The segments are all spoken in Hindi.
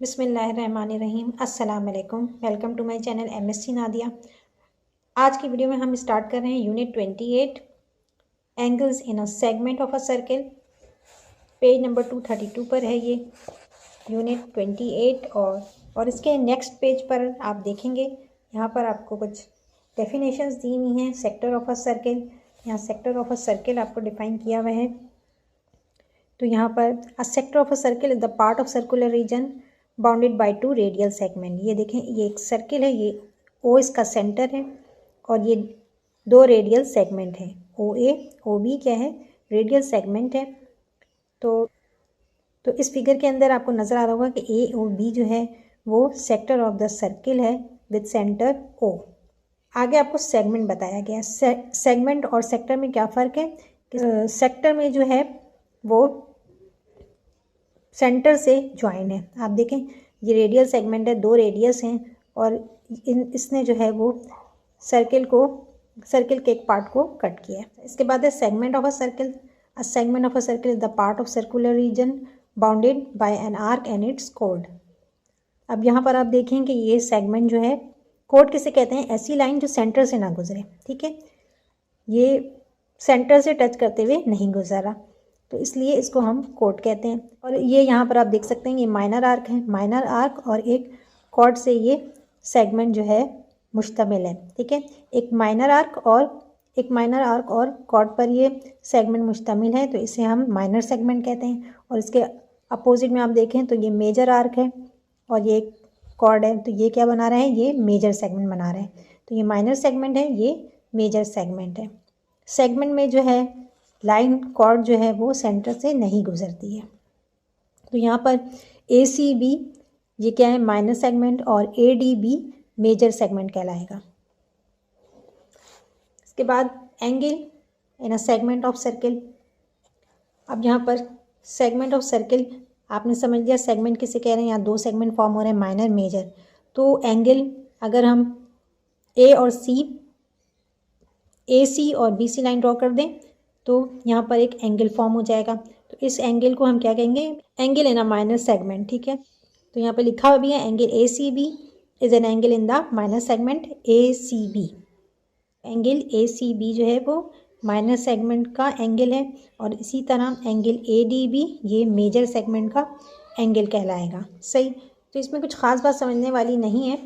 बिस्मिल्लाहिर्रहमानिर्रहीम। अस्सलाम वालेकुम। Welcome to my channel MSc Nadia. आज की वीडियो में हम स्टार्ट कर रहे हैं unit 28 angles in a segment of a circle. Page number 232 पर है ये यूनिट 28। और इसके नेक्स्ट पेज पर आप देखेंगे यहाँ पर आपको कुछ डेफिनेशंस दी हुई हैं। सेक्टर ऑफ अ सर्किल, यहाँ सेक्टर ऑफ अ सर्किल आपको डिफाइन किया हुआ है। तो यहाँ पर a sector of a circle is the part of circular region bounded by two radial segment. ये देखें, ये एक सर्किल है, ये ओ इसका सेंटर है और ये दो रेडियल सेगमेंट है, ओ ए ओ बी क्या है, रेडियल सेगमेंट है। तो इस फिगर के अंदर आपको नज़र आ रहा होगा कि ए और बी जो है वो सेक्टर ऑफ द सर्किल है विद सेंटर ओ। आगे आपको सेगमेंट बताया गया। सेगमेंट और सेक्टर में क्या फ़र्क है? सेक्टर में जो है वो सेंटर से ज्वाइन है। आप देखें, ये रेडियल सेगमेंट है, दो रेडियस हैं और इसने जो है वो सर्किल के एक पार्ट को कट किया है। इसके बाद है segment of a circle. A segment of a circle is the part of circular region bounded by an arc and it's code. अब यहाँ पर आप देखें कि ये सेगमेंट जो है, कोड किसे कहते हैं? ऐसी लाइन जो सेंटर से ना गुजरे, ठीक है, ये सेंटर से टच करते हुए नहीं गुजरा, तो इसलिए इसको हम कोड कहते हैं। और ये यहाँ पर आप देख सकते हैं, ये माइनर आर्क है, माइनर आर्क और एक कॉर्ड से ये सेगमेंट जो है मुश्तमिल है, ठीक है। एक माइनर आर्क और कॉर्ड पर ये सेगमेंट मुश्तमिल है, तो इसे हम माइनर सेगमेंट कहते हैं। और इसके अपोजिट में आप देखें तो ये मेजर आर्क है और ये कॉर्ड है, तो ये क्या बना रहे हैं? ये मेजर सेगमेंट बना रहे हैं। तो ये माइनर सेगमेंट है, ये मेजर सेगमेंट है। सेगमेंट में जो है लाइन कॉर्ड जो है वो सेंटर से नहीं गुजरती है। तो यहाँ पर ए सी बी ये क्या है? माइनर सेगमेंट, और A D B major segment कहलाएगा। इसके बाद angle in a segment of circle. अब यहाँ पर सेगमेंट ऑफ सर्किल आपने समझ लिया, सेगमेंट किसे कह रहे हैं? यहाँ दो सेगमेंट फॉर्म हो रहे हैं, माइनर मेजर। तो एंगल अगर हम ए सी और बी सी लाइन ड्रॉ कर दें तो यहाँ पर एक एंगल फॉर्म हो जाएगा। तो इस एंगल को हम क्या कहेंगे? Angle in a minor segment, ठीक है। तो यहाँ पर लिखा हुआ भी है, angle A C B is an angle in the minor segment A C B. Angle A C B जो है वो माइनर सेगमेंट का एंगल है, और इसी तरह एंगल ए डी बी ये मेजर सेगमेंट का एंगल कहलाएगा। सही, तो इसमें कुछ ख़ास बात समझने वाली नहीं है।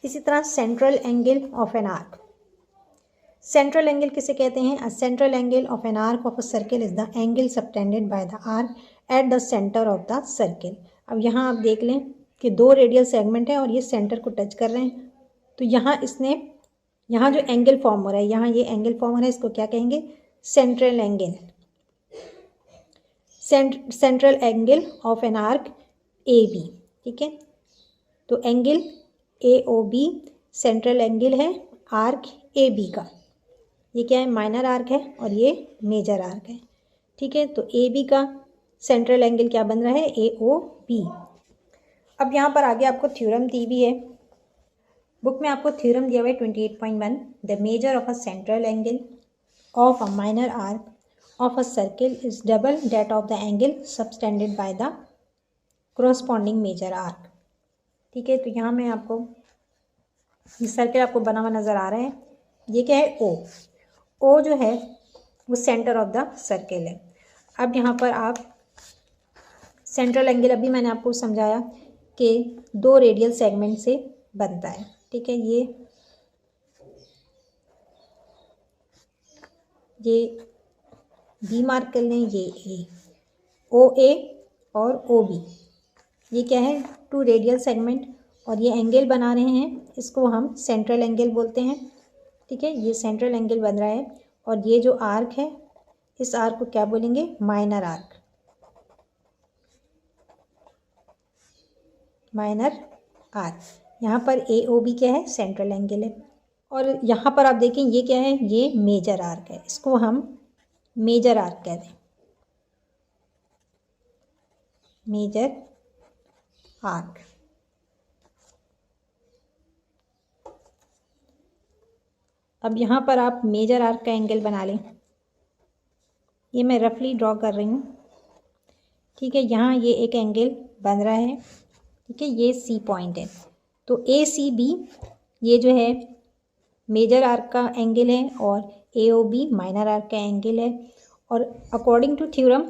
इसी तरह central angle of an arc. Central angle किसे कहते हैं? अ central angle of an arc of a circle is the angle subtended by the arc at the centre of the circle. अब यहाँ आप देख लें कि दो रेडियल सेगमेंट है और ये सेंटर को टच कर रहे हैं। तो यहाँ जो एंगल फॉर्म हो रहा है, यहाँ ये एंगल फॉर्म हो रहा है, इसको क्या कहेंगे? Central angle. Central angle of an arc A B, ठीक है। तो angle A O B central angle है आर्क ए बी का। ये क्या है? माइनर आर्क है और ये मेजर आर्क है, ठीक है। तो ए बी का सेंट्रल एंगल क्या बन रहा है? ए ओ बी। अब यहाँ पर आगे आपको थ्योरम दी भी है, बुक में आपको थ्योरम दिया हुआ है 28.1। The measure of a central angle of a minor arc of a circle is double that of the angle subtended by the corresponding major arc, ठीक है। तो यहाँ में आपको ये सर्किल आपको बना हुआ नज़र आ रहा है। ये क्या है? ओ जो है वो सेंटर ऑफ द सर्किल है। अब यहाँ पर आप सेंट्रल एंगल, अभी मैंने आपको समझाया कि दो रेडियल सेगमेंट से बनता है, ठीक है। ये बी मार्क कर लें, ये ए, ओ ए और ओ बी, ये क्या है? टू रेडियल सेगमेंट, और ये एंगल बना रहे हैं, इसको हम सेंट्रल एंगल बोलते हैं, ठीक है। ये सेंट्रल एंगल बन रहा है, और ये जो आर्क है, इस आर्क को क्या बोलेंगे? Minor arc. माइनर आर्क, यहाँ पर ए ओ बी क्या है? सेंट्रल एंगल है। और यहाँ पर आप देखें ये क्या है? ये मेजर आर्क है, इसको हम मेजर आर्क कहते हैं, मेजर आर्क। अब यहाँ पर आप मेजर आर्क का एंगल बना लें, ये मैं रफली ड्रॉ कर रही हूँ, ठीक है। यहाँ ये एक एंगल बन रहा है ठीक है, ये सी पॉइंट है। तो ए सी बी ये जो है मेजर आर्क का एंगल है और A O B minor arc का एंगल है। और according to theorem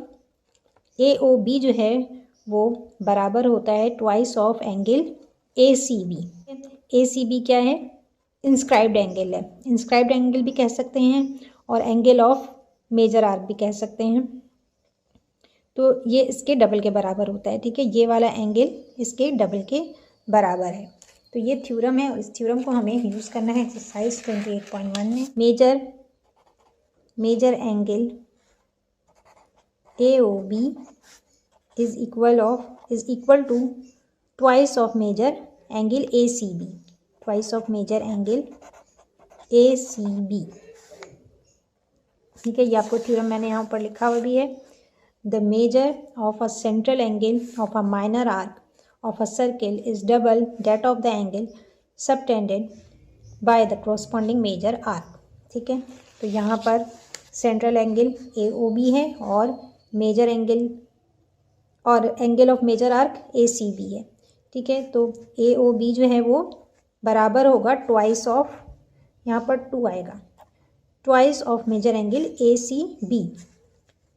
A O B जो है वो बराबर होता है twice of angle A C B. A C B क्या है? इंस्क्राइब्ड एंगल है। इंस्क्राइब्ड एंगल भी कह सकते हैं और एंगल ऑफ मेजर आर्क भी कह सकते हैं। तो ये इसके डबल के बराबर होता है। ठीक है, ये वाला एंगल इसके डबल के बराबर है। तो ये थ्योरम है और इस थ्योरम को हमें यूज़ करना है एक्सरसाइज 28.1 में। Measure angle A O B is equal to twice of major angle A C B. Twice of major angle A C B. ठीक है, ये आपको थ्योरम मैंने यहाँ ऊपर लिखा हुआ भी है। The measure of a central angle of a minor arc of a circle is double that of the angle subtended by the corresponding major arc। ठीक है, तो यहाँ पर central angle A O B है और मेजर एंगल और angle of major arc A C B है। ठीक है, तो ए ओ बी जो है वो बराबर होगा ट्वाइस ऑफ, यहाँ पर टू आएगा, twice of major angle A C B.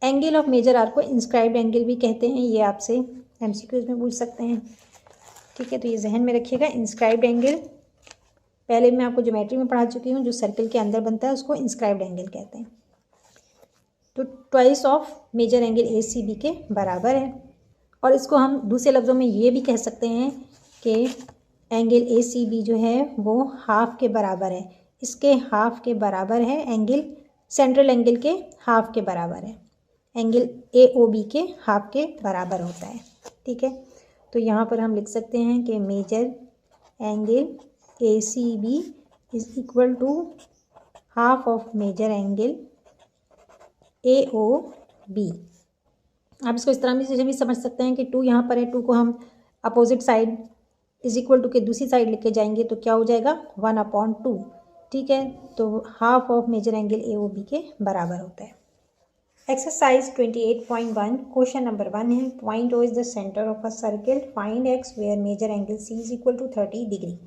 Angle of major arc को इंस्क्राइब्ड एंगल भी कहते हैं, ये आपसे एमसीक्यूज में पूछ सकते हैं। ठीक है, तो ये जहन में रखिएगा। इंस्क्राइब्ड एंगल पहले मैं आपको ज्योमेट्री में पढ़ा चुकी हूँ, जो सर्कल के अंदर बनता है उसको इंस्क्राइब्ड एंगल कहते हैं। तो twice of major angle A C B के बराबर है। और इसको हम दूसरे लफ्ज़ों में ये भी कह सकते हैं कि एंगल ए सी बी जो है वो हाफ के बराबर है। इसके हाफ के बराबर है एंगल, सेंट्रल एंगल के हाफ के बराबर है। एंगल ए ओ बी के हाफ के बराबर होता है। ठीक है, तो यहाँ पर हम लिख सकते हैं कि major angle A C B is equal to half of major angle A O B. आप इसको इस तरह से भी समझ सकते हैं कि टू यहाँ पर है, टू को हम opposite side is equal to के दूसरी साइड लेके जाएंगे तो क्या हो जाएगा 1/2। ठीक है, तो half of major angle A O B के बराबर होता है। एक्सरसाइज 28.1 क्वेश्चन नंबर 1 है। Point O is the centre of a circle, find x where measure angle C is equal to 30 degree.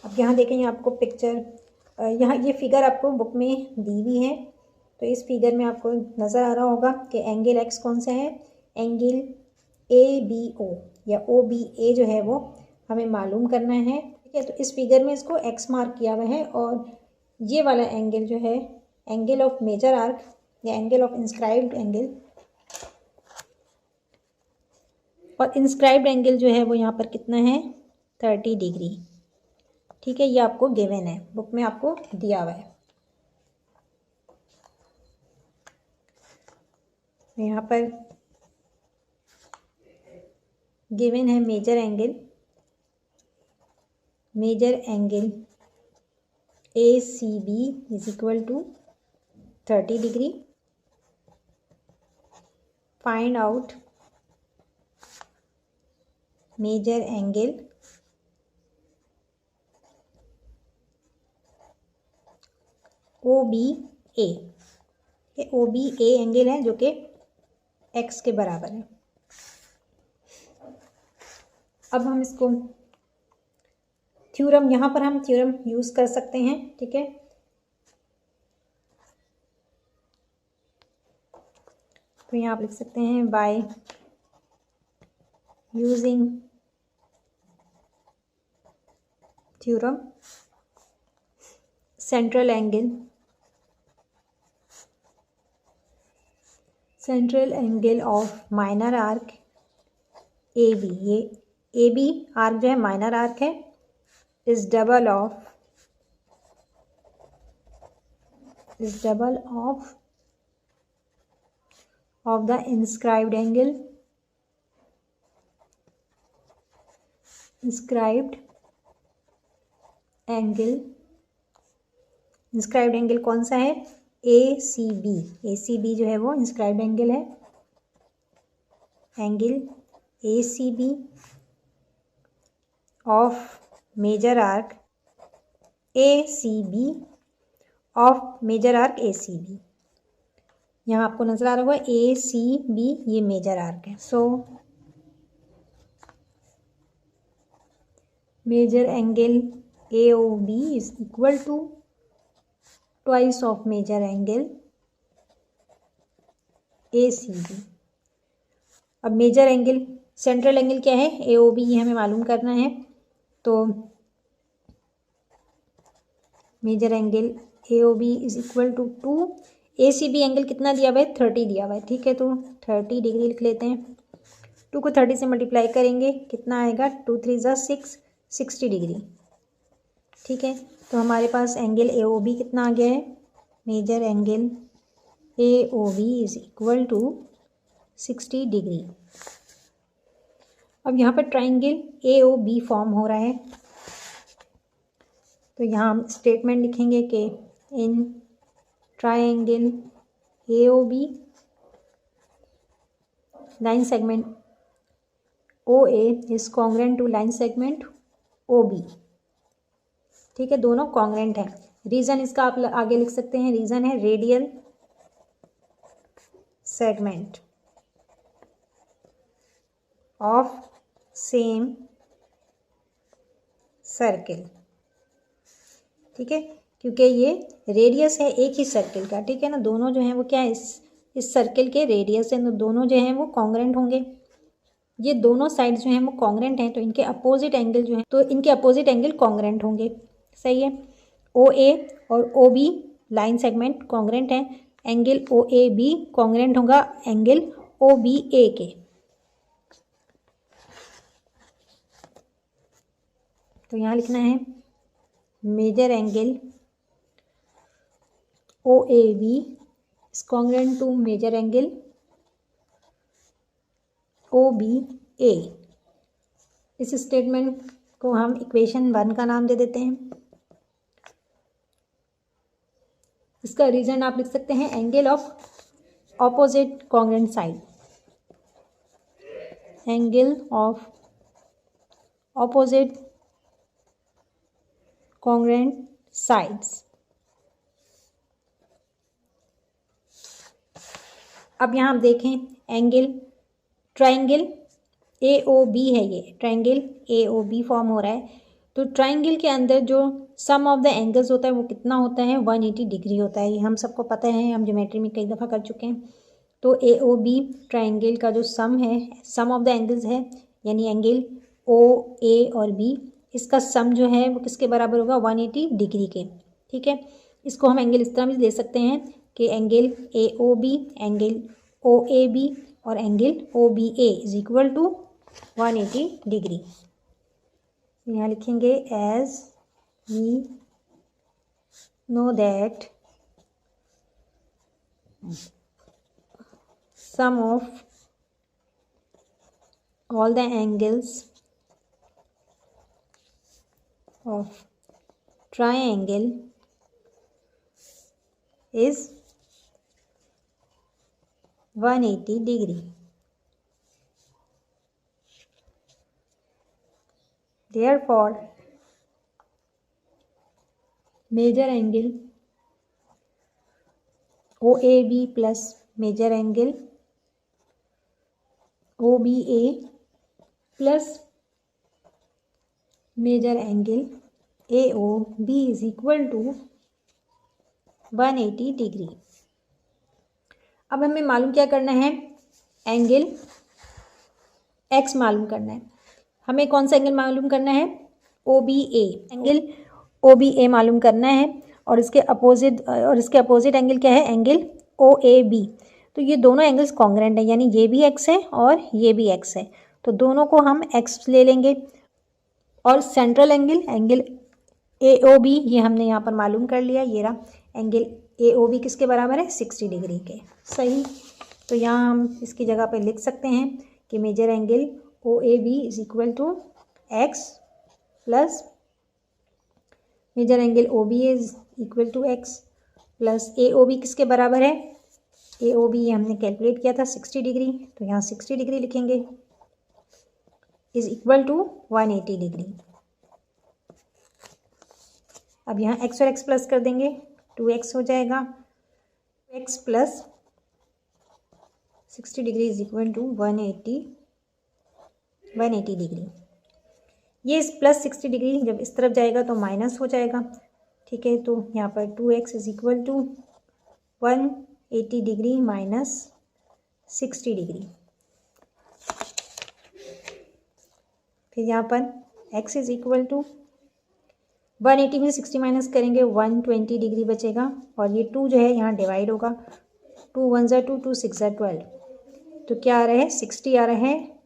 अब यहाँ देखें, आपको पिक्चर, यहाँ ये फिगर आपको बुक में दी हुई है। तो इस फिगर में आपको नज़र आ रहा होगा कि एंगल एक्स कौन सा है। एंगल ए बी ओ या ओ बी ए जो है वो हमें मालूम करना है। ठीक है, तो इस फिगर में इसको एक्स मार्क किया हुआ है और ये वाला एंगल जो है एंगल ऑफ मेजर आर्क या एंगल ऑफ इंस्क्राइब्ड एंगल, और इंस्क्राइब्ड एंगल जो है वो यहाँ पर कितना है 30 डिग्री। ठीक है, ये आपको गिवन है, बुक में आपको दिया हुआ है। यहाँ पर गिवन है major angle A C B is equal to 30 degree. Find out major angle O B A. ये ओ बी ए एंगल है जो कि एक्स के बराबर है। अब हम इसको थ्योरम, यहाँ पर हम थ्योरम यूज़ कर सकते हैं। ठीक है, तो यहाँ आप लिख सकते हैं by using theorem central angle of minor arc A B, ये ए बी आर्क जो है माइनर आर्क है, is double of the inscribed angle कौन सा है ए सी बी जो है वो इंस्क्राइब्ड एंगल है। Angle A C B of major arc A C B of major arc A C B. यहाँ आपको नजर आ रहा होगा ए सी बी, ये मेजर आर्क है। So major angle AOB is equal to twice of major angle ACB। अब मेजर एंगल सेंट्रल एंगल क्या है AOB, ये हमें मालूम करना है। तो major angle AOB is equal to 2 ACB angle कितना दिया हुआ है 30 दिया हुआ है, ठीक है। तो 30 डिग्री लिख लेते हैं। 2 को 30 से मल्टीप्लाई करेंगे कितना आएगा 2 3 ज़ा 6 60 डिग्री, ठीक है। तो हमारे पास एंगल AOB कितना आ गया है, major angle AOB is equal to 60 degree. अब यहाँ पर ट्राइंगल AOB फॉर्म हो रहा है, तो यहाँ हम स्टेटमेंट लिखेंगे कि in triangle AOB line segment OA is congruent to line segment OB, ठीक है। दोनों कॉन्ग्रेंट हैं। रीजन इसका आप आगे लिख सकते हैं, रीजन है radial segment of same circle, ठीक है, क्योंकि ये रेडियस है एक ही सर्किल का, ठीक है ना। दोनों जो हैं वो क्या है इस सर्किल के रेडियस है, तो दोनों जो हैं वो कॉन्ग्रेंट होंगे। ये दोनों साइड्स जो हैं वो कॉन्ग्रेंट हैं, तो इनके अपोजिट एंगल जो है तो इनके अपोजिट एंगल कॉन्ग्रेंट होंगे, सही है। OA और OB लाइन सेगमेंट कॉन्ग्रेंट है, एंगल OAB कॉन्ग्रेंट होगा एंगल OBA के। तो यहाँ लिखना है major angle OAB is congruent to major angle OBA। इस स्टेटमेंट को हम इक्वेशन 1 का नाम दे देते हैं। इसका रीजन आप लिख सकते हैं angle of opposite congruent side, angle of opposite congruent sides. अब यहाँ आप देखें एंगल ट्राइंगल AOB है, ये ट्राइंगल AOB फॉर्म हो रहा है। तो ट्राइंगल के अंदर जो सम ऑफ द एंगल्स होता है वो कितना होता है 180 डिग्री होता है, ये हम सबको पता है, हम ज्योमेट्री में कई दफ़ा कर चुके हैं। तो AOB ट्राइंगल का जो सम है, सम ऑफ द एंगल्स है, यानी एंगल OA और B, इसका सम जो है वो किसके बराबर होगा 180 डिग्री के, ठीक है। इसको हम एंगल इस तरह भी दे सकते हैं कि एंगल AOB, एंगल OAB और angle OBA is equal to 180 degree. यहाँ लिखेंगे as we know that sum of all the angles of triangle is 180 degree. Therefore, major angle OAB plus major angle OBA plus major angle AOB is equal to 180 degree. अब हमें मालूम क्या करना है, एंगल X मालूम करना है। हमें कौन सा एंगल मालूम करना है OBA, एंगल OBA मालूम करना है, और इसके अपोजिट एंगल क्या है एंगल OAB। तो ये दोनों एंगल्स कॉन्ग्रेंट है, यानी ये भी X है और ये भी X है, तो दोनों को हम X ले लेंगे। और सेंट्रल एंगल AOB ये हमने यहाँ पर मालूम कर लिया, ये रहा एंगल AOB किसके बराबर है 60 डिग्री के, सही। तो यहाँ हम इसकी जगह पे लिख सकते हैं कि major angle OAB is equal to X plus major angle OBA is equal to X plus AOB किसके बराबर है, AOB ये हमने कैलकुलेट किया था 60 डिग्री, तो यहाँ 60 डिग्री लिखेंगे इज इक्वल टू 180 डिग्री। अब यहाँ x और x प्लस कर देंगे, 2x हो जाएगा, x plus 60 degree is equal to 180 degree. ये प्लस 60 डिग्री जब इस तरफ जाएगा तो माइनस हो जाएगा, ठीक है। तो यहाँ पर 2x is equal to 180 degree minus 60 degree. फिर यहाँ पर x इज इक्वल टू 180 में 60 माइनस करेंगे 120 डिग्री बचेगा, और ये 2 जो है यहाँ डिवाइड होगा, 2 1 ज़ा 2, 2 6 ज़ा 12, तो क्या आ रहा है 60 आ रहा है,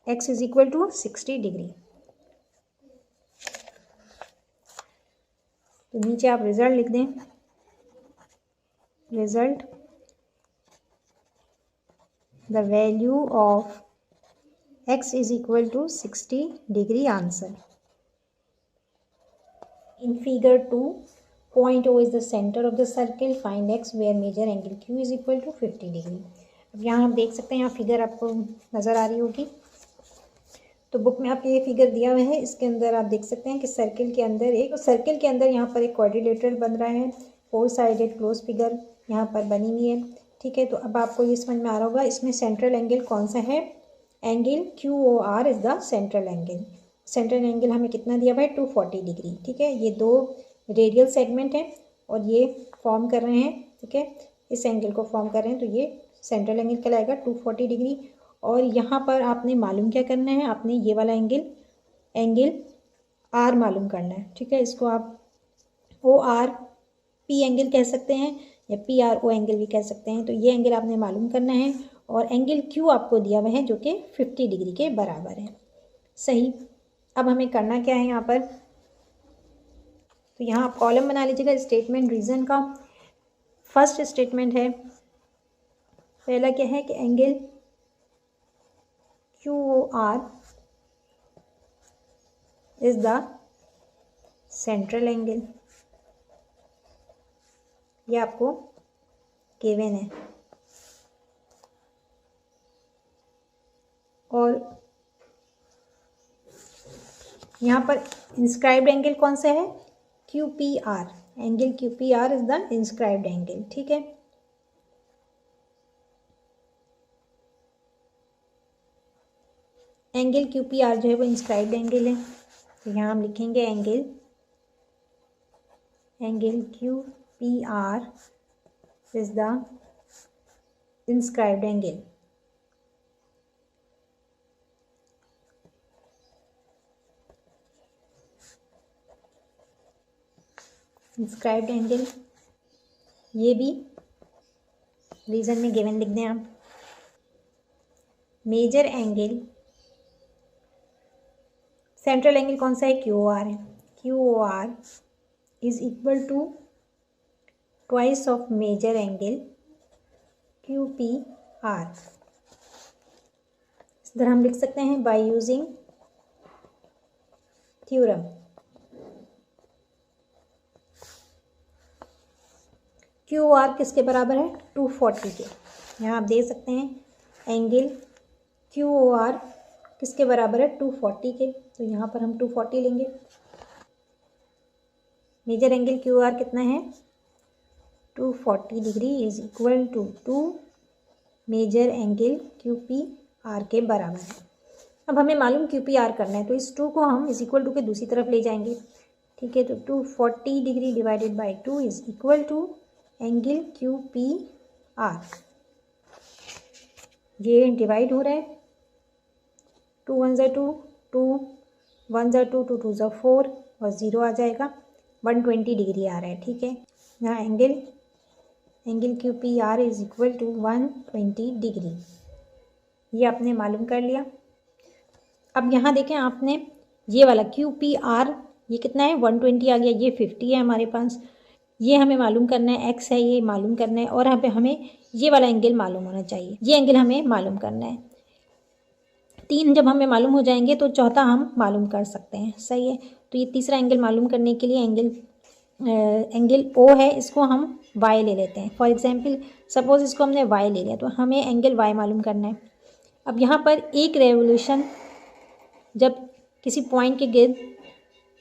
x is equal to 60 degree. तो नीचे आप रिजल्ट लिख दें, result the value of x is equal to 60 degree answer. In figure 2, point O is the center of the circle. Find x where major angle Q is equal to 50 degree. अब यहाँ हम देख सकते हैं, यहाँ फिगर आपको नज़र आ रही होगी। तो बुक में आपको ये फिगर दिया हुआ है, इसके अंदर आप देख सकते हैं कि सर्किल के अंदर यहाँ पर एक क्वाड्रिलेटरल बन रहा है, 4 साइडेड क्लोज फिगर यहाँ पर बनी हुई है, ठीक है। तो अब आपको ये समझ में आ रहा होगा इसमें सेंट्रल एंगल कौन सा है, angle QOR is the central angle. Central angle हमें कितना दिया हुआ है 240 डिग्री, ठीक है। ये दो रेडियल सेगमेंट हैं और ये फॉर्म कर रहे हैं, ठीक है, इस एंगल को फॉर्म कर रहे हैं, तो ये सेंट्रल एंगल कहलाएगा 240 डिग्री। और यहाँ पर आपने मालूम क्या करना है, आपने ये वाला एंगल R मालूम करना है, ठीक है। इसको आप ORP एंगल कह सकते हैं या PRO एंगल भी कह सकते हैं। तो ये एंगल आपने मालूम करना है, और एंगल Q आपको दिया हुआ है जो कि 50 डिग्री के बराबर है, सही। अब हमें करना क्या है यहाँ पर, तो यहाँ आप कॉलम बना लीजिएगा स्टेटमेंट रीज़न का। फर्स्ट स्टेटमेंट है, पहला क्या है कि angle QOR is the central angle, ये आपको गिवन है। और यहाँ पर इंस्क्राइब्ड एंगल कौन सा है, QPR, angle QPR is the inscribed angle, ठीक है। एंगल QPR जो है वो इंस्क्राइब्ड एंगल है, तो यहाँ हम लिखेंगे angle QPR is the inscribed angle. Inscribed angle, ये भी रीजन में गिवन लिख दें आप। मेजर एंगल, सेंट्रल एंगल कौन सा है, QOR है। QOR is equal to twice of major angle QPR। इस तरह हम लिख सकते हैं बाय यूजिंग थ्योरम। QOR किसके बराबर है, 240 के। यहाँ आप देख सकते हैं एंगल QOR किसके बराबर है, 240 के, तो यहाँ पर हम 240 लेंगे। मेजर एंगल QOR कितना है, 240 degree is equal to major angle QPR के बराबर है। अब हमें मालूम QPR करना है, तो इस 2 को हम इज इक्वल टू के दूसरी तरफ ले जाएंगे, ठीक है। तो 240 degree divided by 2 is equal to angle QPR। ये डिवाइड हो रहा है, 2 1 ज़ा 2, 2 1 ज़ा 2, 2 2 ज़ा 4 और 0 आ जाएगा, 120 डिग्री आ रहा है, ठीक है। यहाँ angle QPR is equal to 120 degree, ये आपने मालूम कर लिया। अब यहाँ देखें आपने ये वाला QPR ये कितना है, 120 आ गया, ये 50 है हमारे पास, ये हमें मालूम करना है, x है ये मालूम करना है, और यहाँ पे हमें ये वाला एंगल मालूम होना चाहिए, ये एंगल हमें मालूम करना है। 3 जब हमें मालूम हो जाएंगे तो चौथा हम मालूम कर सकते हैं, सही है। तो ये तीसरा एंगल मालूम करने के लिए एंगल O है, इसको हम y ले लेते हैं। फॉर एग्जांपल सपोज इसको हमने y ले लिया, तो हमें एंगल y मालूम करना है। अब यहाँ पर एक रेवोल्यूशन जब किसी पॉइंट के गिर्द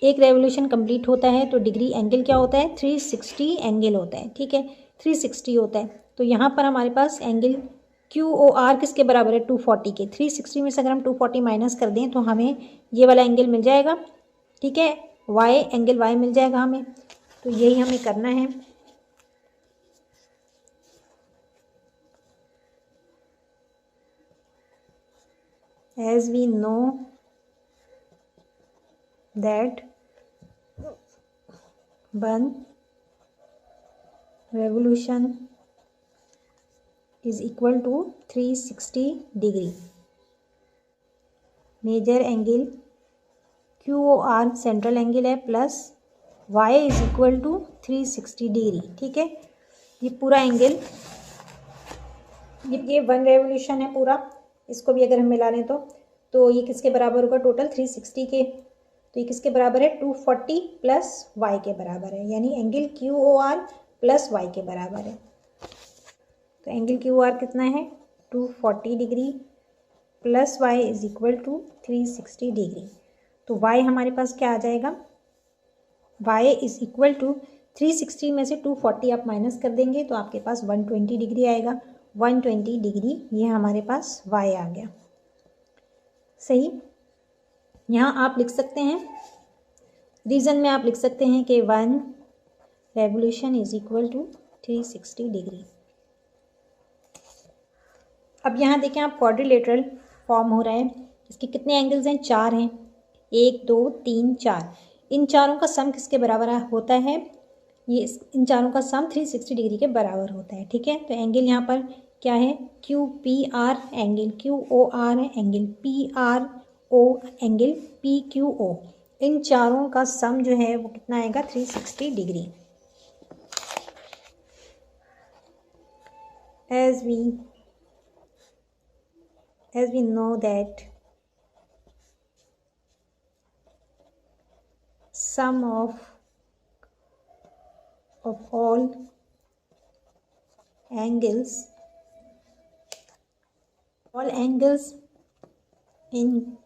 एक रेवोल्यूशन कंप्लीट होता है तो डिग्री एंगल क्या होता है, 360 एंगल होता है, ठीक है, 360 होता है। तो यहाँ पर हमारे पास एंगल क्यू ओ आर किसके बराबर है 240 के। 360 में से अगर हम 240 माइनस कर दें तो हमें ये वाला एंगल मिल जाएगा, ठीक है, वाई, एंगल वाई मिल जाएगा हमें। तो यही हमें करना है। As we know that one revolution is equal to 360 degree. Major angle Q O R central angle है plus Y is equal to 360 degree, ठीक है। ये पूरा एंगल, ये 1 रेवोल्यूशन है पूरा, इसको भी अगर हम मिला लें तो ये किसके बराबर होगा टोटल 360 के। तो ये किसके बराबर है 240 प्लस वाई के बराबर है, यानी angle Q O R plus Y के बराबर है। तो एंगल क्यू आर कितना है 240 degree plus Y is equal to 360 degree. तो वाई हमारे पास क्या आ जाएगा, वाई इज इक्वल टू 360 में से 240 आप माइनस कर देंगे तो आपके पास 120 डिग्री आएगा। 120 डिग्री ये हमारे पास वाई आ गया, सही। यहाँ आप लिख सकते हैं, रीज़न में आप लिख सकते हैं कि 1 revolution is equal to 360 degree. अब यहाँ देखें आप, क्वाड्रिलेटरल फॉर्म हो रहा है, इसके कितने एंगल्स हैं, 4 हैं, 1 2 3 4। इन चारों का सम किसके बराबर होता है, ये इन चारों का सम 360 डिग्री के बराबर होता है, ठीक है। तो एंगल यहाँ पर क्या है, Q P R angle Q O R है, angle P R O angle P Q O, इन चारों का सम जो है वो कितना आएगा 360 degree. as we know that sum of all angles in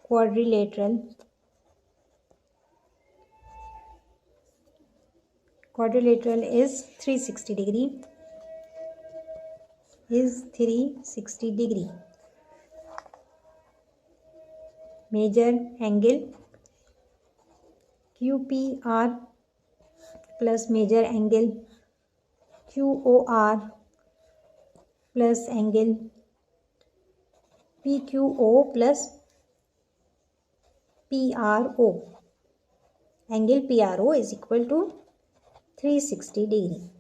quadrilateral is 360 degree, is 360 degree. Major angle QPR plus major angle QOR plus angle PQO plus PRO. Angle PRO is equal to 360 degree.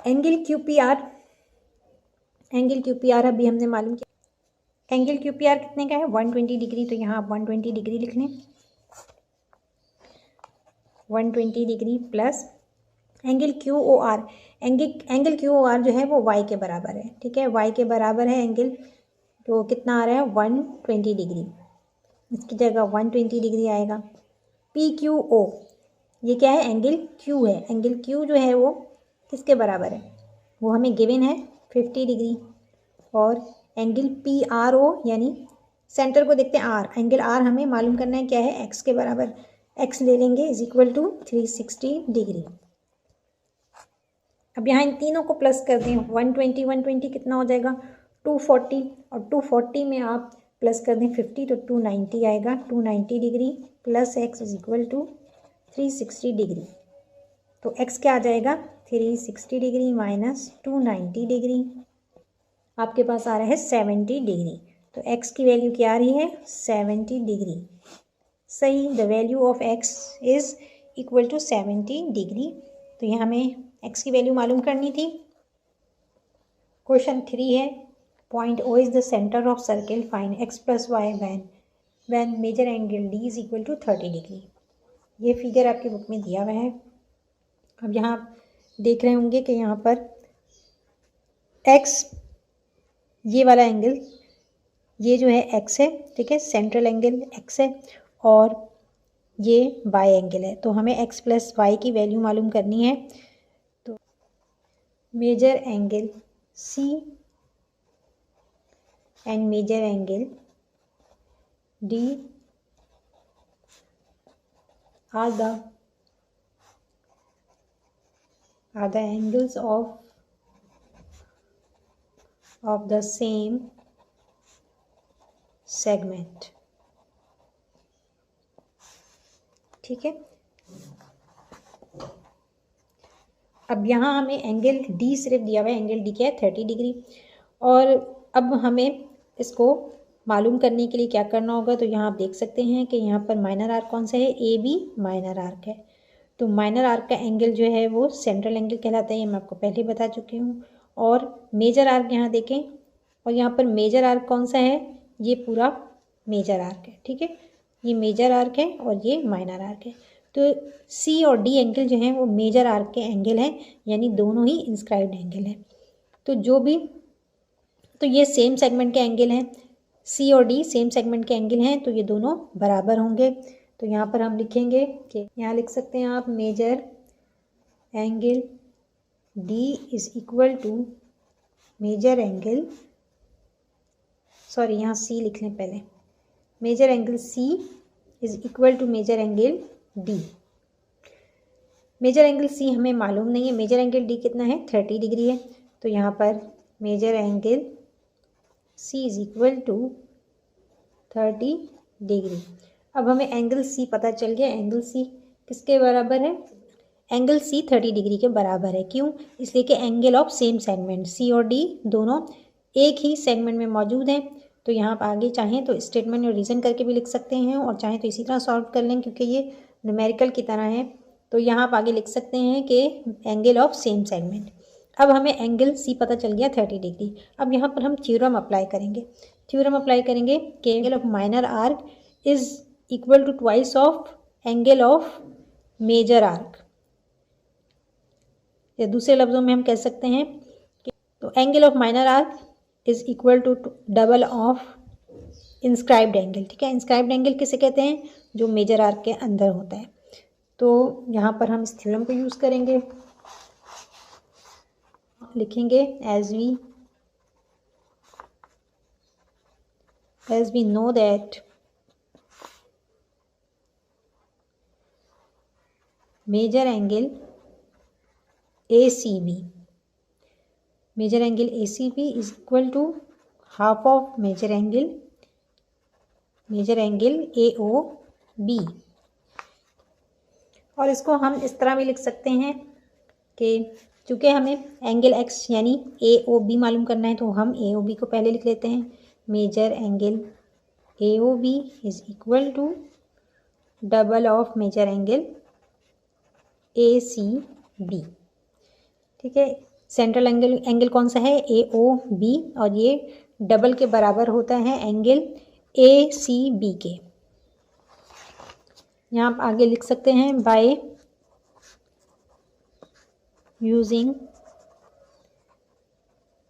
Angle QPR अभी हमने मालूम किया। एंगल QPR कितने का है 120 डिग्री, तो यहाँ आप 120 डिग्री लिख लें। 120 degree plus angle QOR, angle QOR जो है वो y के बराबर है, ठीक है, y के बराबर है एंगल, तो कितना आ रहा है 120 डिग्री, इसकी जगह 120 डिग्री आएगा। PQO ये क्या है, एंगल Q है, एंगल Q जो है वो किसके बराबर है, वो हमें गिवन है 50 डिग्री। और एंगल PRO यानी सेंटर को देखते हैं R, एंगल R हमें मालूम करना है क्या है, x के बराबर, x ले लेंगे इज इक्वल टू 360 डिग्री। अब यहाँ इन तीनों को प्लस कर दें, 120 कितना हो जाएगा 240, और 240 में आप प्लस कर दें 50 तो 290 आएगा। 290 degree plus x is equal to 360 degree. तो x क्या आ जाएगा 360 डिग्री माइनस 290 डिग्री, आपके पास आ रहा है 70 डिग्री। तो x की वैल्यू क्या आ रही है 70 डिग्री, सही। The value of x is equal to 70 degree. तो यहाँ हमें x की वैल्यू मालूम करनी थी। क्वेश्चन 3 है, point O is the centre of circle, find x plus Y when major angle D is equal to 30 degree. ये फिगर आपकी बुक में दिया हुआ है। अब यहाँ आप देख रहे होंगे कि यहाँ पर x, ये वाला एंगल, ये जो है x है, ठीक है, सेंट्रल एंगल x है, और ये y एंगल है। तो हमें x प्लस वाई की वैल्यू मालूम करनी है। तो major angle C and major angle D are the angles of of the same segment। ठीक है, अब यहाँ हमें एंगल डी सिर्फ दिया हुआ है, एंगल डी क्या है 30 डिग्री। और अब हमें इसको मालूम करने के लिए क्या करना होगा, तो यहाँ आप देख सकते हैं कि यहाँ पर माइनर आर्क कौन सा है, ए बी माइनर आर्क है। तो माइनर आर्क का एंगल जो है वो सेंट्रल एंगल कहलाता है, ये मैं आपको पहले बता चुकी हूँ। और मेजर आर्क यहाँ देखें, और यहाँ पर मेजर आर्क कौन सा है, ये पूरा मेजर आर्क है। ठीक है, ये मेजर आर्क है और ये माइनर आर्क है। तो सी और डी एंगल जो हैं वो मेजर आर्क के एंगल हैं, यानी दोनों ही इंस्क्राइब्ड एंगल हैं। तो जो भी, तो ये सेम सेगमेंट के एंगल हैं, सी और डी सेम सेगमेंट के एंगल हैं, तो ये दोनों बराबर होंगे। तो यहाँ पर हम लिखेंगे कि यहाँ लिख सकते हैं आप major angle D is equal to major angle, sorry यहाँ सी लिख लें पहले, major angle C is equal to major angle D. Major angle C हमें मालूम नहीं है, मेजर एंगल डी कितना है 30 डिग्री है। तो यहाँ पर major angle C is equal to 30 degree. अब हमें एंगल सी पता चल गया, एंगल सी किसके बराबर है, एंगल सी 30 डिग्री के बराबर है। क्यों, इसलिए कि एंगल ऑफ सेम सेगमेंट, सी और डी दोनों एक ही सेगमेंट में मौजूद हैं। तो यहाँ आप आगे चाहें तो स्टेटमेंट और रीज़न करके भी लिख सकते हैं, और चाहें तो इसी तरह सॉल्व कर लें क्योंकि ये न्यूमेरिकल की तरह है। तो यहाँ आप आगे लिख सकते हैं कि एंगल ऑफ सेम सेगमेंट। अब हमें एंगल सी पता चल गया 30 डिग्री। अब यहाँ पर हम थ्योरम अप्लाई करेंगे, थ्योरम अप्लाई करेंगे कि angle of minor arc is equal to twice of angle of major arc, या दूसरे लफ्ज़ों में हम कह सकते हैं कि तो angle of minor arc is equal to double of inscribed angle. ठीक है, इंस्क्राइब्ड एंगल किसे कहते हैं, जो मेजर आर्क के अंदर होता है। तो यहाँ पर हम इस थ्योरम को यूज़ करेंगे, लिखेंगे as we know that major angle ACB, major angle ACB is equal to half of major angle AOB। और इसको हम इस तरह भी लिख सकते हैं कि चूँकि हमें एंगल X यानी AOB मालूम करना है, तो हम AOB को पहले लिख लेते हैं, major angle AOB is equal to double of major angle ACB। ठीक है, सेंट्रल एंगल कौन सा है, AOB, और ये डबल के बराबर होता है एंगल ACB के। यहाँ आप आगे लिख सकते हैं by using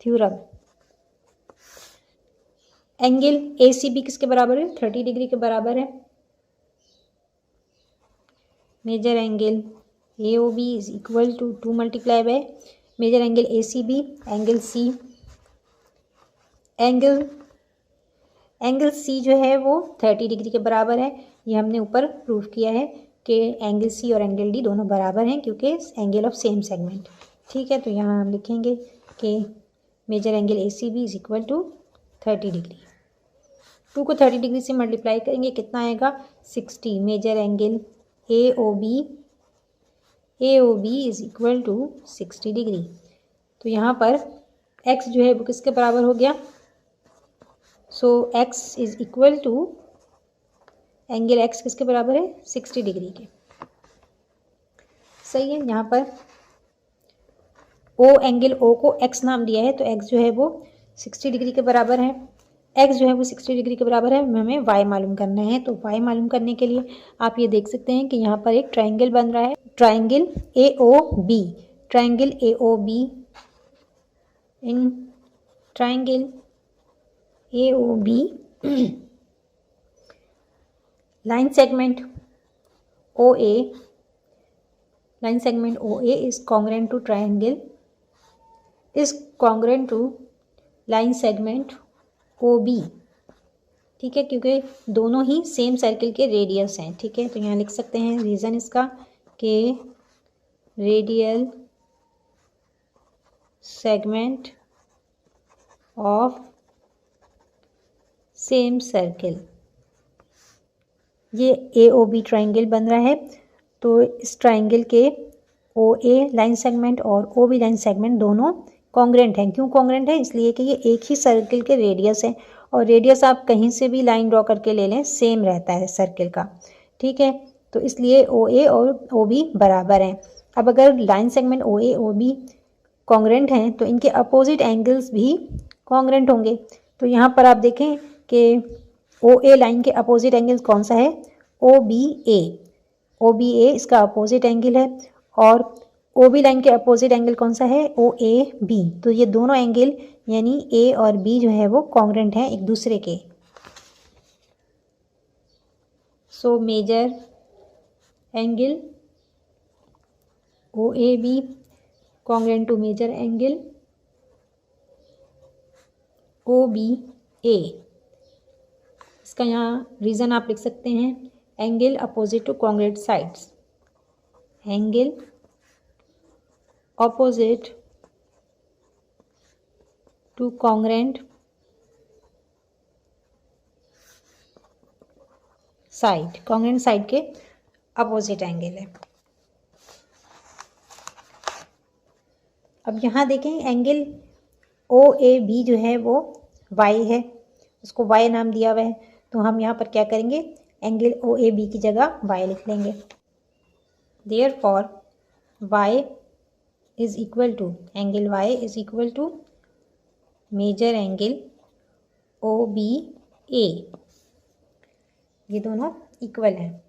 theorem. Angle ACB किसके बराबर है, 30 डिग्री के बराबर है। Major angle AOB is equal to 2 multiply by major angle ACB, angle C। Angle C जो है वो 30 डिग्री के बराबर है। ये हमने ऊपर प्रूव किया है कि एंगल C और एंगल D दोनों बराबर हैं क्योंकि एंगल ऑफ सेम सेगमेंट। ठीक है, तो यहाँ हम लिखेंगे कि major angle ACB is equal to 30 degree. 2 को 30 डिग्री से मल्टीप्लाई करेंगे, कितना आएगा 60। Major angle AOB is equal to 60 degree. तो यहाँ पर x जो है वो किसके बराबर हो गया, so x is equal to angle x किसके बराबर है, 60 डिग्री के। सही है, यहाँ पर एंगल O को x नाम दिया है, तो x जो है वो 60 डिग्री के बराबर है। x जो है वो 60 डिग्री के बराबर है, हमें y मालूम करना है। तो y मालूम करने के लिए आप ये देख सकते हैं कि यहाँ पर एक ट्राइंगल बन रहा है, triangle AOB। Triangle AOB, in triangle AOB line segment OA is congruent to triangle is congruent to line segment OB। ठीक है, क्योंकि दोनों ही सेम सर्किल के रेडियस हैं। ठीक है, तो यहाँ लिख सकते हैं रीज़न इसका कि radial segment of same circle. ये AOB ट्राइंगल बन रहा है, तो इस ट्राइंगल के OA लाइन सेगमेंट और OB लाइन सेगमेंट दोनों कॉन्ग्रेंट हैं। क्यों कॉन्ग्रेंट है? इसलिए कि ये एक ही सर्किल के रेडियस है, और रेडियस आप कहीं से भी लाइन ड्रॉ करके ले लें सेम रहता है सर्किल का, ठीक है। तो इसलिए OA और OB बराबर हैं। अब अगर line segment OA OB congruent हैं तो इनके अपोजिट एंगल्स भी कॉन्ग्रेंट होंगे। तो यहाँ पर आप देखें कि OA लाइन के अपोजिट एंगल कौन सा है? OBA। OBA इसका अपोजिट एंगल है, और OB लाइन के अपोजिट एंगल कौन सा है? OAB। तो ये दोनों एंगल यानी A और B जो है वो कॉन्ग्रेंट हैं एक दूसरे के। So major angle OAB congruent to major angle OBA। इसका यहाँ रीज़न आप लिख सकते हैं, angle opposite to congruent sides. Angle opposite to congruent side. Congruent side के अपोजिट एंगल है। अब यहाँ देखें एंगल OAB जो है वो Y है, उसको Y नाम दिया हुआ है, तो हम यहाँ पर क्या करेंगे? एंगल OAB की जगह Y लिख लेंगे। Therefore Y is equal to, angle Y is equal to major angle OBA। ये दोनों इक्वल हैं।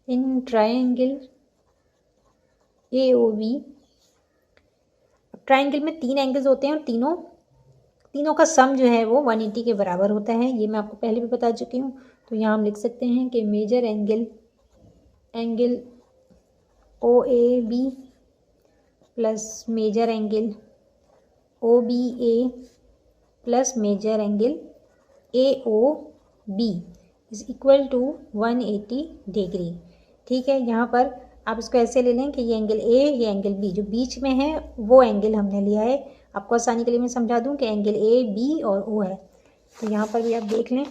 इन ट्राइंगल AOB, ट्राइंगल में 3 एंगल्स होते हैं और तीनों का सम जो है वो 180 के बराबर होता है। ये मैं आपको पहले भी बता चुकी हूँ। तो यहाँ हम लिख सकते हैं कि major angle OAB plus major angle OBA plus major angle AOB is equal to 180 degree. ठीक है, यहाँ पर आप इसको ऐसे ले लें कि ये एंगल A, ये एंगल B, जो बीच में है वो एंगल हमने लिया है। आपको आसानी के लिए मैं समझा दूं कि एंगल A, B और O है। तो यहाँ पर भी आप देख लें,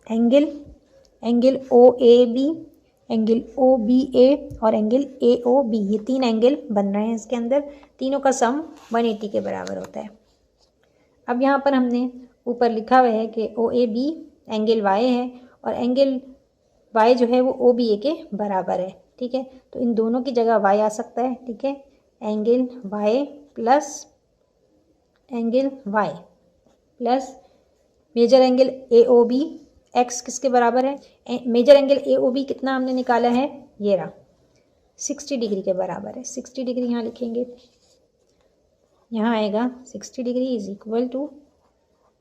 एंगल OAB, एंगल OBA और एंगल AOB, ये 3 एंगल बन रहे हैं इसके अंदर। तीनों का सम 180 के बराबर होता है। अब यहाँ पर हमने ऊपर लिखा हुआ है कि OAB एंगल Y है और एंगल Y जो है वो OBA के बराबर है। ठीक है, तो इन दोनों की जगह Y आ सकता है। ठीक है, angle Y plus angle Y plus major angle AOB, x किसके बराबर है? मेजर एंगल AOB कितना हमने निकाला है? ये रहा, 60 डिग्री के बराबर है। 60 डिग्री यहाँ लिखेंगे, यहाँ आएगा 60 degree is equal to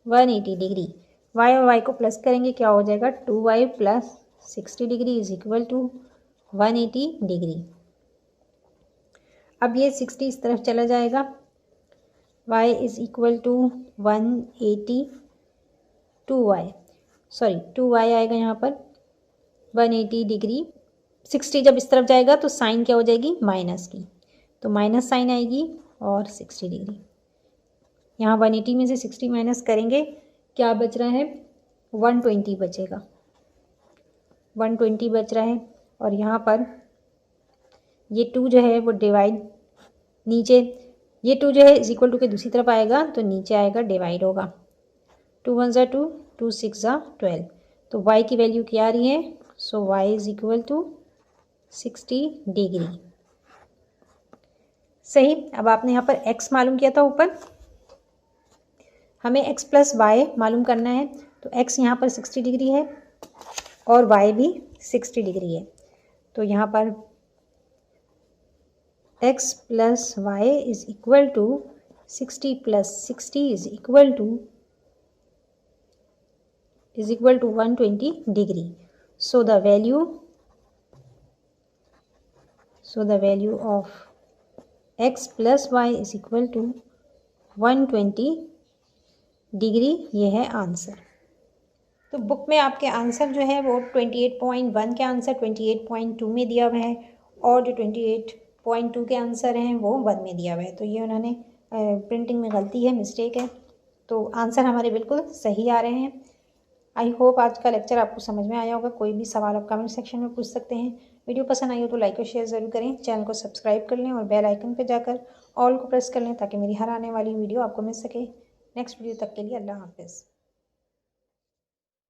180 degree. y और y को प्लस करेंगे, क्या हो जाएगा? 2y plus 60 degree is equal to 180 degree. अब ये 60 इस तरफ चला जाएगा, y is equal to 180 2y आएगा यहाँ पर 180 डिग्री। 60 जब इस तरफ जाएगा तो साइन क्या हो जाएगी? माइनस की, तो माइनस साइन आएगी और 60 डिग्री। यहाँ 180 में से 60 माइनस करेंगे, क्या बच रहा है? 120 बचेगा, 120 बच रहा है। और यहाँ पर ये 2 जो है वो डिवाइड, नीचे ये 2 जो है इज इक्वल टू के दूसरी तरफ आएगा तो नीचे आएगा, डिवाइड होगा। 2 1 ज़ा 2, 2 6 ज़ा 12। तो y की वैल्यू क्या आ रही है? So y is equal to 60 degree. सही। अब आपने यहाँ पर x मालूम किया था ऊपर, हमें x प्लस y मालूम करना है। तो x यहाँ पर 60 डिग्री है और y भी 60 डिग्री है। तो यहाँ पर x plus y is equal to 60 plus 60 is equal to 120 degree. So the value of x plus y is equal to 120 degree. ये है आंसर। तो बुक में आपके आंसर जो है वो 28.1 के आंसर 28.2 में दिया हुआ है, और जो 0.2 के आंसर हैं वो 1 में दिया हुआ है। तो ये उन्होंने प्रिंटिंग में गलती है, मिस्टेक है। तो आंसर हमारे बिल्कुल सही आ रहे हैं। आई होप आज का लेक्चर आपको समझ में आया होगा। कोई भी सवाल आप कमेंट सेक्शन में पूछ सकते हैं। वीडियो पसंद आई हो तो लाइक और शेयर ज़रूर करें। चैनल को सब्सक्राइब कर लें और बेल आइकन पर जाकर ऑल को प्रेस कर लें ताकि मेरी हर आने वाली वीडियो आपको मिल सके। नेक्स्ट वीडियो तक के लिए अल्लाह हाफिज़।